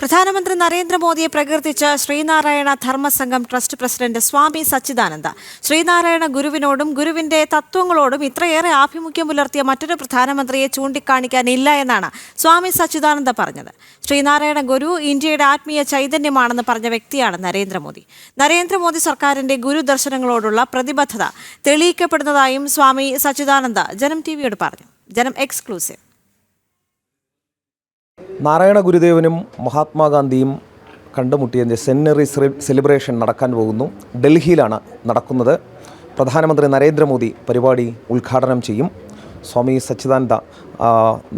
പ്രധാനമന്ത്രി നരേന്ദ്രമോദിയെ പ്രകീർത്തിച്ച് Sreenarayana Dharmasangham trust president സ്വാമി സച്ചിദാനന്ദ. ശ്രീനാരായണ ഗുരുവിനോടും ഗുരുവിന്റെ തത്വങ്ങളോടും ഇത്രയേറെ ആഭിമുഖ്യം പുലർത്തിയ മറ്റൊരു പ്രധാനമന്ത്രിയെ ചൂണ്ടിക്കാണിക്കാനില്ല എന്നാണ് സ്വാമി സച്ചിദാനന്ദ പറഞ്ഞത്. ശ്രീനാരായണ ഗുരു ഇന്ത്യയുടെ ആത്മീയ ചൈതന്യമാണെന്ന് പറഞ്ഞ വ്യക്തിയാണ് നരേന്ദ്രമോദി. നരേന്ദ്രമോദി സർക്കാരിന്റെ ഗുരുദർശനങ്ങളോടുള്ള പ്രതിബദ്ധത തെളിയിക്കപ്പെടുന്നതായും സ്വാമി സച്ചിദാനന്ദ ജനം ടിവിയോട് പറഞ്ഞു. ജനം എക്സ്ക്ലൂസീവ്. നാരായണ ഗുരുദേവനും മഹാത്മാഗാന്ധിയും കണ്ടുമുട്ടിയതിൻ്റെ സെന്ററി സെലിബ്രേഷൻ നടക്കാൻ പോകുന്നു. ഡൽഹിയിലാണ് നടക്കുന്നത്. പ്രധാനമന്ത്രി നരേന്ദ്രമോദി പരിപാടി ഉദ്ഘാടനം ചെയ്യും. സ്വാമി സച്ചിദാനന്ദ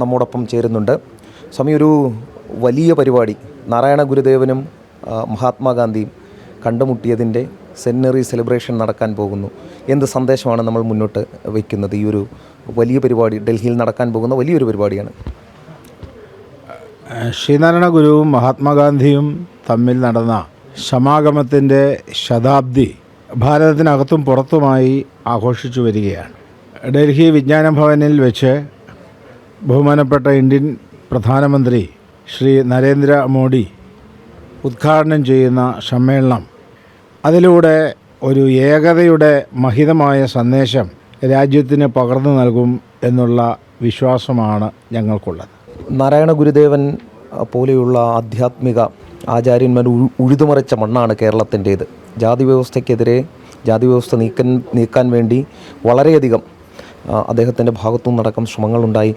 നമ്മോടൊപ്പം ചേരുന്നുണ്ട്. സ്വാമി, ഒരു വലിയ പരിപാടി നാരായണ ഗുരുദേവനും മഹാത്മാഗാന്ധിയും കണ്ടുമുട്ടിയതിൻ്റെ സെന്ററി സെലിബ്രേഷൻ നടക്കാൻ പോകുന്നു. എന്ത് സന്ദേശമാണ് നമ്മൾ മുന്നോട്ട് വയ്ക്കുന്നത്? ഈ ഒരു വലിയ പരിപാടി ഡൽഹിയിൽ നടക്കാൻ പോകുന്ന വലിയൊരു പരിപാടിയാണ്. ശ്രീനാരായണ ഗുരുവും മഹാത്മാഗാന്ധിയും തമ്മിൽ നടന്ന സമാഗമത്തിൻ്റെ ശതാബ്ദി ഭാരതത്തിനകത്തും പുറത്തുമായി ആഘോഷിച്ചു വരികയാണ്. ഡൽഹി വിജ്ഞാന ഭവനിൽ വെച്ച് ബഹുമാനപ്പെട്ട ഇന്ത്യൻ പ്രധാനമന്ത്രി ശ്രീ നരേന്ദ്രമോദി ഉദ്ഘാടനം ചെയ്യുന്ന സമ്മേളനം, അതിലൂടെ ഒരു ഏകതയുടെ മഹിതമായ സന്ദേശം രാജ്യത്തിന് പകർന്നു നൽകും എന്നുള്ള വിശ്വാസമാണ് ഞങ്ങൾക്കുള്ളത്. നാരായണ ഗുരുദേവൻ പോലെയുള്ള ആധ്യാത്മിക ആചാര്യന്മാർ ഉഴുതുമറിച്ച മണ്ണാണ് കേരളത്തിൻ്റേത്. ജാതി വ്യവസ്ഥയ്ക്കെതിരെ ജാതി വ്യവസ്ഥ നീക്കാൻ വേണ്ടി വളരെയധികം അദ്ദേഹത്തിൻ്റെ ഭാഗത്തുനിന്നടക്കം ശ്രമങ്ങളുണ്ടായി.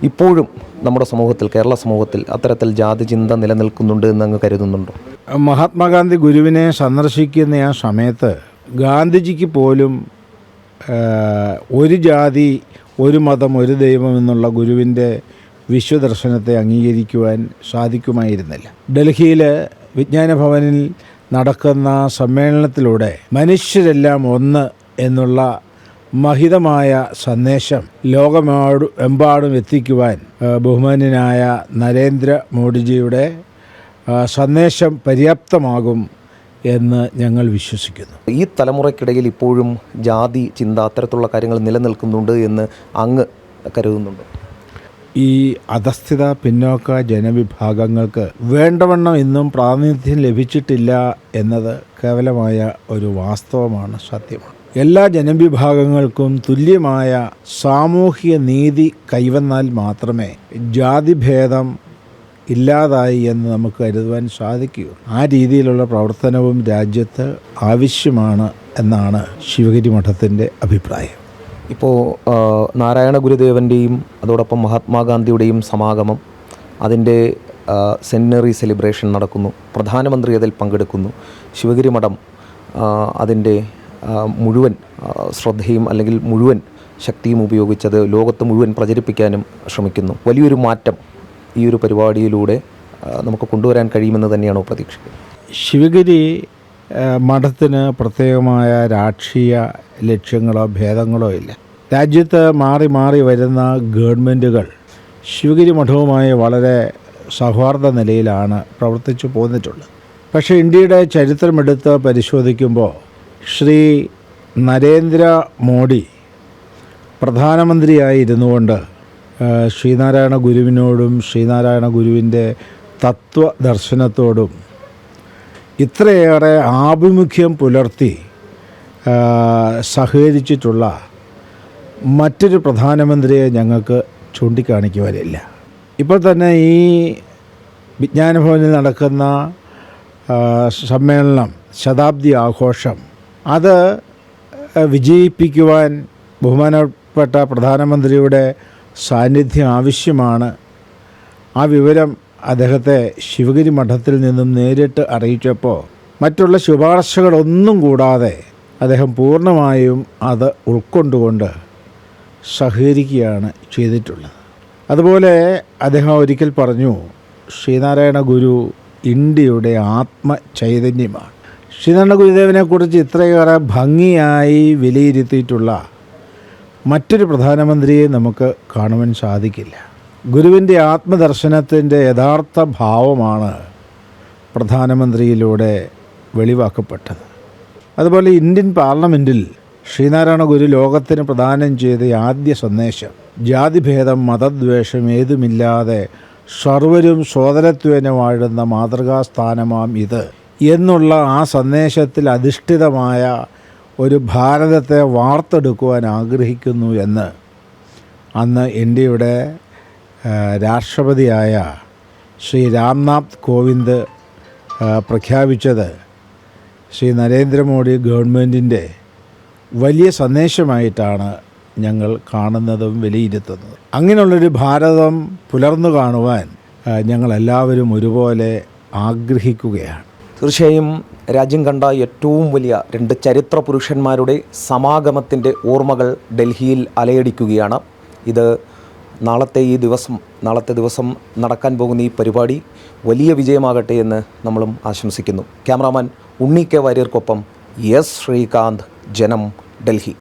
ഇപ്പോഴും നമ്മുടെ സമൂഹത്തിൽ, കേരള സമൂഹത്തിൽ അത്തരത്തിൽ ജാതി ചിന്ത നിലനിൽക്കുന്നുണ്ട് എന്നങ്ങ് കരുതുന്നുണ്ടോ? മഹാത്മാഗാന്ധി ഗുരുവിനെ സന്ദർശിക്കുന്ന ആ സമയത്ത് ഗാന്ധിജിക്ക് പോലും ഒരു ജാതി, ഒരു മതം, ഒരു ദൈവം എന്നുള്ള ഗുരുവിൻ്റെ വിശ്വദർശനത്തെ അംഗീകരിക്കുവാൻ സാധിക്കുമായിരുന്നില്ല. ഡൽഹിയിൽ വിജ്ഞാന ഭവനിൽ നടക്കുന്ന സമ്മേളനത്തിലൂടെ മനുഷ്യരെല്ലാം ഒന്ന് എന്നുള്ള മഹിതമായ സന്ദേശം ലോകമെമ്പാടും എത്തിക്കുവാൻ ബഹുമാന്യനായ നരേന്ദ്രമോദിജിയുടെ സന്ദേശം പര്യാപ്തമാകും എന്ന് ഞങ്ങൾ വിശ്വസിക്കുന്നു. ഈ തലമുറയ്ക്കിടയിൽ ഇപ്പോഴും ജാതി ചിന്ത അത്തരത്തിലുള്ള കാര്യങ്ങൾ നിലനിൽക്കുന്നുണ്ട് എന്ന് അങ്ങ് കരുതുന്നുണ്ടോ? ഈ അധസ്ഥിത പിന്നോക്ക ജനവിഭാഗങ്ങൾക്ക് വേണ്ടവണ്ണം ഇന്നും പ്രാതിനിധ്യം ലഭിച്ചിട്ടില്ല എന്നത് കേവലമായ ഒരു വാസ്തവമാണ്, സത്യമാണ്. എല്ലാ ജനവിഭാഗങ്ങൾക്കും തുല്യമായ സാമൂഹിക നീതി കൈവന്നാൽ മാത്രമേ ജാതിഭേദം ഇല്ലാതായി എന്ന് നമുക്ക് കരുതുവാൻ സാധിക്കുകയുള്ളൂ. ആ രീതിയിലുള്ള പ്രവർത്തനവും രാജ്യത്ത് ആവശ്യമാണ് എന്നാണ് ശിവഗിരി മഠത്തിൻ്റെ അഭിപ്രായം. ഇപ്പോൾ നാരായണ ഗുരുദേവൻ്റെയും അതോടൊപ്പം മഹാത്മാഗാന്ധിയുടെയും സമാഗമം, അതിൻ്റെ സെന്ററി സെലിബ്രേഷൻ നടക്കുന്നു. പ്രധാനമന്ത്രി അതിൽ പങ്കെടുക്കുന്നു. ശിവഗിരി മഠം അതിൻ്റെ മുഴുവൻ ശ്രദ്ധയും അല്ലെങ്കിൽ മുഴുവൻ ശക്തിയും ഉപയോഗിച്ചത് ലോകത്ത് മുഴുവൻ പ്രചരിപ്പിക്കാനും ശ്രമിക്കുന്നു. വലിയൊരു മാറ്റം ഈ ഒരു പരിപാടിയിലൂടെ നമുക്ക് കൊണ്ടുവരാൻ കഴിയുമെന്ന് തന്നെയാണോ പ്രതീക്ഷിക്കുന്നത്? ശിവഗിരി മഠത്തിന് പ്രത്യേകമായ രാഷ്ട്രീയ ലക്ഷ്യങ്ങളോ ഭേദങ്ങളോ ഇല്ല. രാജ്യത്ത് മാറി മാറി വരുന്ന ഗവൺമെൻറ്റുകൾ ശിവഗിരി മഠവുമായി വളരെ സൗഹാർദ്ദ നിലയിലാണ് പ്രവർത്തിച്ചു പോന്നിട്ടുള്ളത്. പക്ഷേ ഇന്ത്യയുടെ ചരിത്രമെടുത്ത് പരിശോധിക്കുമ്പോൾ ശ്രീ നരേന്ദ്രമോദി പ്രധാനമന്ത്രിയായിരുന്നു കൊണ്ട് ശ്രീനാരായണ ഗുരുവിനോടും ശ്രീനാരായണ ഗുരുവിൻ്റെ തത്വദർശനത്തോടും ഇത്രയേറെ ആഭിമുഖ്യം പുലർത്തി സഹകരിച്ചിട്ടുള്ള മറ്റൊരു പ്രധാനമന്ത്രിയെ ഞങ്ങൾക്ക് ചൂണ്ടിക്കാണിക്കുവാനില്ല. ഇപ്പോൾ തന്നെ ഈ വിജ്ഞാന ഭവനിൽ നടക്കുന്ന സമ്മേളനം, ശതാബ്ദി ആഘോഷം, അത് വിജയിപ്പിക്കുവാൻ ബഹുമാനപ്പെട്ട പ്രധാനമന്ത്രിയുടെ സാന്നിധ്യം ആവശ്യമാണ്. ആ വിവരം അദ്ദേഹത്തെ ശിവഗിരി മഠത്തിൽ നിന്നും നേരിട്ട് അറിയിച്ചപ്പോൾ മറ്റുള്ള ശുപാർശകളൊന്നും കൂടാതെ അദ്ദേഹം പൂർണ്ണമായും അത് ഉൾക്കൊണ്ടുകൊണ്ട് സഹകരിക്കുകയാണ് ചെയ്തിട്ടുള്ളത്. അതുപോലെ അദ്ദേഹം ഒരിക്കൽ പറഞ്ഞു, ശ്രീനാരായണ ഗുരു ഇന്ത്യയുടെ ആത്മചൈതന്യമാണ്. ശ്രീനാരായണ ഗുരുദേവനെക്കുറിച്ച് ഇത്രയേറെ ഭംഗിയായി വിലയിരുത്തിയിട്ടുള്ള മറ്റൊരു പ്രധാനമന്ത്രിയെ നമുക്ക് കാണുവാൻ സാധിക്കില്ല. ഗുരുവിൻ്റെ ആത്മദർശനത്തിൻ്റെ യഥാർത്ഥ ഭാവമാണ് പ്രധാനമന്ത്രിയിലൂടെ വെളിവാക്കപ്പെട്ടത്. അതുപോലെ ഇന്ത്യൻ പാർലമെൻറ്റിൽ ശ്രീനാരായണ ഗുരു ലോകത്തിന് പ്രദാനം ചെയ്ത ആദ്യ സന്ദേശം ജാതിഭേദം, മതദ്വേഷം ഏതുമില്ലാതെ സർവരും സോദരത്വേന വാഴുന്ന മാതൃകാസ്ഥാനമാം ഇത് എന്നുള്ള ആ സന്ദേശത്തിൽ അധിഷ്ഠിതമായ ഒരു ഭാരതത്തെ വാർത്തെടുക്കുവാൻ ആഗ്രഹിക്കുന്നു എന്ന് അന്ന് ഇന്ത്യയുടെ രാഷ്ട്രപതിയായ ശ്രീ രാംനാഥ് കോവിന്ദ് പ്രഖ്യാപിച്ചത് ശ്രീ നരേന്ദ്രമോദി ഗവൺമെൻറ്റിൻ്റെ വലിയ സന്ദേശമായിട്ടാണ് ഞങ്ങൾ കാണുന്നതും വിലയിരുത്തുന്നത്. അങ്ങനെയുള്ളൊരു ഭാരതം പുലർന്നു കാണുവാൻ ഞങ്ങളെല്ലാവരും ഒരുപോലെ ആഗ്രഹിക്കുകയാണ്. തീർച്ചയായും രാജ്യം കണ്ട ഏറ്റവും വലിയ 2 ചരിത്ര പുരുഷന്മാരുടെ സമാഗമത്തിൻ്റെ ഓർമ്മകൾ ഡൽഹിയിൽ അലയടിക്കുകയാണ്. ഇത് നാളത്തെ ദിവസം നടക്കാൻ പോകുന്ന ഈ പരിപാടി വലിയ വിജയമാകട്ടെ എന്ന് നമ്മളും ആശംസിക്കുന്നു. ക്യാമറാമാൻ ഉണ്ണി കെ വാര്യർക്കൊപ്പം എസ് ശ്രീകാന്ത്, ജനം, ഡൽഹി.